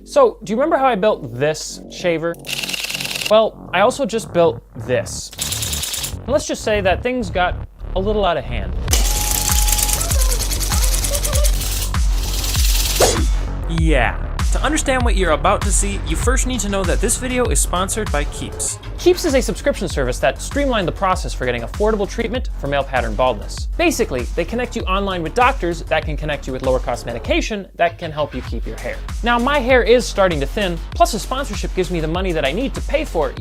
So, do you remember how I built this shaver? Well, I also just built this. And let's just say that things got a little out of hand. Yeah. To understand what you're about to see, you first need to know that this video is sponsored by Keeps. Keeps is a subscription service that streamlined the process for getting affordable treatment for male pattern baldness. Basically, they connect you online with doctors that can connect you with lower cost medication that can help you keep your hair. Now, my hair is starting to thin, plus a sponsorship gives me the money that I need to pay for,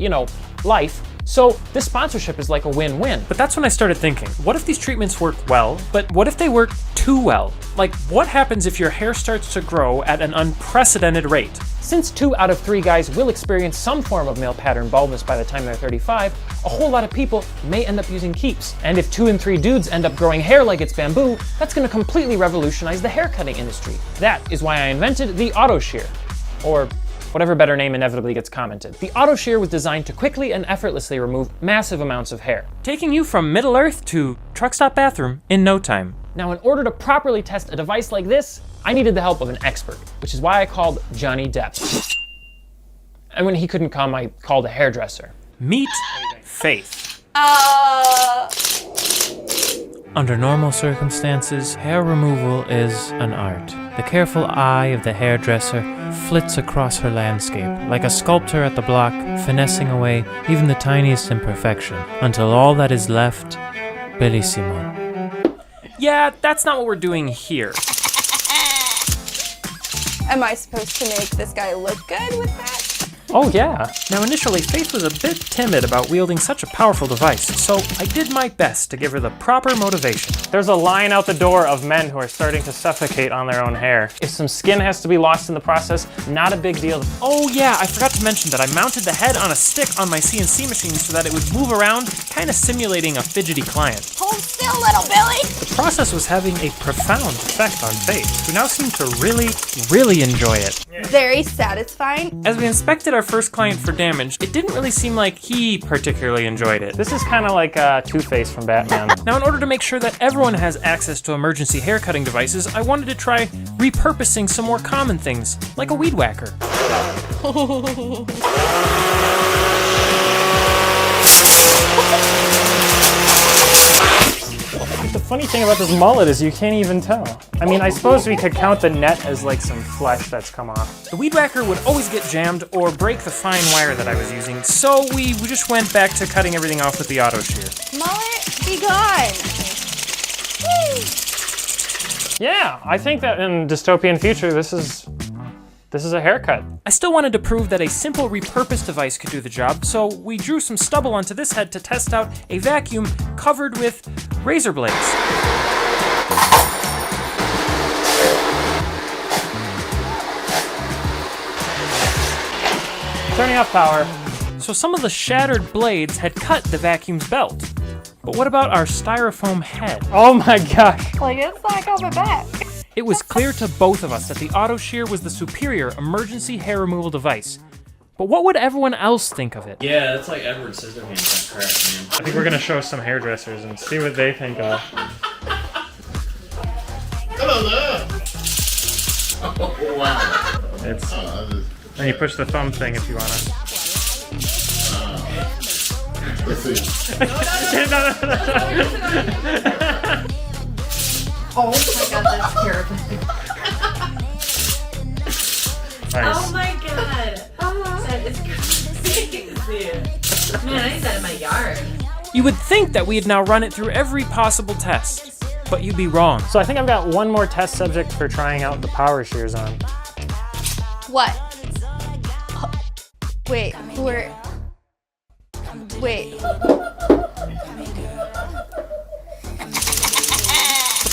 life. So this sponsorship is like a win-win. But that's when I started thinking, what if these treatments work well, but what if they work too well? Like, what happens if your hair starts to grow at an unprecedented rate? Since 2 out of 3 guys will experience some form of male pattern baldness by the time they're 35, a whole lot of people may end up using Keeps. And if 2 in 3 dudes end up growing hair like it's bamboo, that's gonna completely revolutionize the haircutting industry. That is why I invented the auto-shear, or whatever better name inevitably gets commented. The auto-shear was designed to quickly and effortlessly remove massive amounts of hair, taking you from Middle Earth to truck stop bathroom in no time. Now, in order to properly test a device like this, I needed the help of an expert, which is why I called Johnny Depp. And when he couldn't come, I called a hairdresser. Meet Faith. Under normal circumstances, hair removal is an art. The careful eye of the hairdresser flits across her landscape, like a sculptor at the block, finessing away even the tiniest imperfection, until all that is left, bellissimo. Yeah, that's not what we're doing here. Am I supposed to make this guy look good with that? Oh yeah. Now initially, Faith was a bit timid about wielding such a powerful device, so I did my best to give her the proper motivation. There's a line out the door of men who are starting to suffocate on their own hair. If some skin has to be lost in the process, not a big deal. Oh yeah, I forgot to mention that I mounted the head on a stick on my CNC machine so that it would move around, kind of simulating a fidgety client. Hold still, little Billy! The process was having a profound effect on Faith, who now seemed to really enjoy it. Very satisfying. As we inspected our first client for damage, it didn't really seem like he particularly enjoyed it. This is kind of like Two-Face from Batman. Now, in order to make sure that everyone has access to emergency haircutting devices, I wanted to try repurposing some more common things, like a weed whacker. The funny thing about this mullet is you can't even tell. I mean, I suppose we could count the net as like some flesh that's come off. The weed whacker would always get jammed or break the fine wire that I was using, so we just went back to cutting everything off with the auto-shear. Mullet, be gone! Yeah, I think that in dystopian future, this is a haircut. I still wanted to prove that a simple repurposed device could do the job, so we drew some stubble onto this head to test out a vacuum covered with razor blades. Turning off power. So some of the shattered blades had cut the vacuum's belt. But what about our styrofoam head? Oh my gosh. Like, it's not coming back. It was clear to both of us that the auto-shear was the superior emergency hair removal device. But what would everyone else think of it? Yeah, that's like Edward Scissorhands on crack, man. I think we're gonna show some hairdressers and see what they think of. Hello there! Oh, wow. It's, and you push the thumb thing if you wanna. Let's see. Oh my god, that's terrifying. Nice. Oh my god. That is crazy. Man, I need that in my yard. You would think that we had now run it through every possible test, but you'd be wrong. So I think I've got one more test subject for trying out the power shears on. What? Wait, Wait.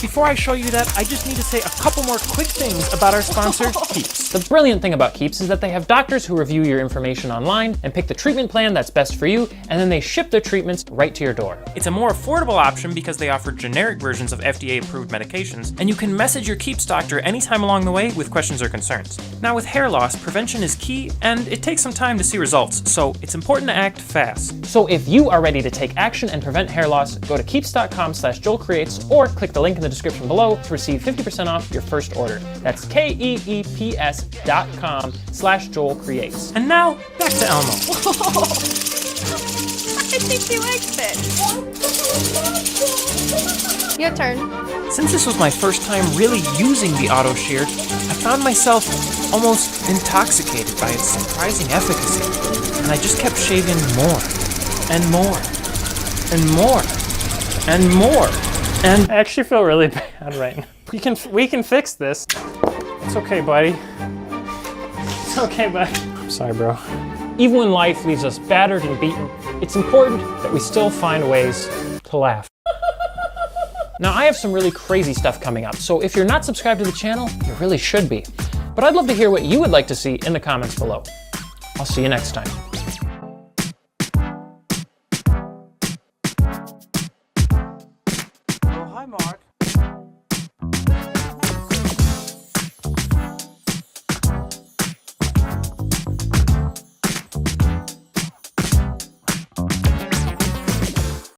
Before I show you that, I just need to say a couple more quick things about our sponsor, Keeps. The brilliant thing about Keeps is that they have doctors who review your information online and pick the treatment plan that's best for you, and then they ship their treatments right to your door. It's a more affordable option because they offer generic versions of FDA-approved medications, and you can message your Keeps doctor anytime along the way with questions or concerns. Now with hair loss, prevention is key, and it takes some time to see results, so it's important to act fast. So if you are ready to take action and prevent hair loss, go to keeps.com/JoelCreates or click the link in the description below to receive 50% off your first order. That's keeps.com/JoelCreates. And now, back to Elmo. I think he likes it. Your turn. Since this was my first time really using the auto-shear, I found myself almost intoxicated by its surprising efficacy. And I just kept shaving more, and more, and more, and more. And I actually feel really bad right now. We can fix this. It's okay, buddy. It's okay, buddy. I'm sorry, bro. Even when life leaves us battered and beaten, it's important that we still find ways to laugh. Now, I have some really crazy stuff coming up, so if you're not subscribed to the channel, you really should be. But I'd love to hear what you would like to see in the comments below. I'll see you next time.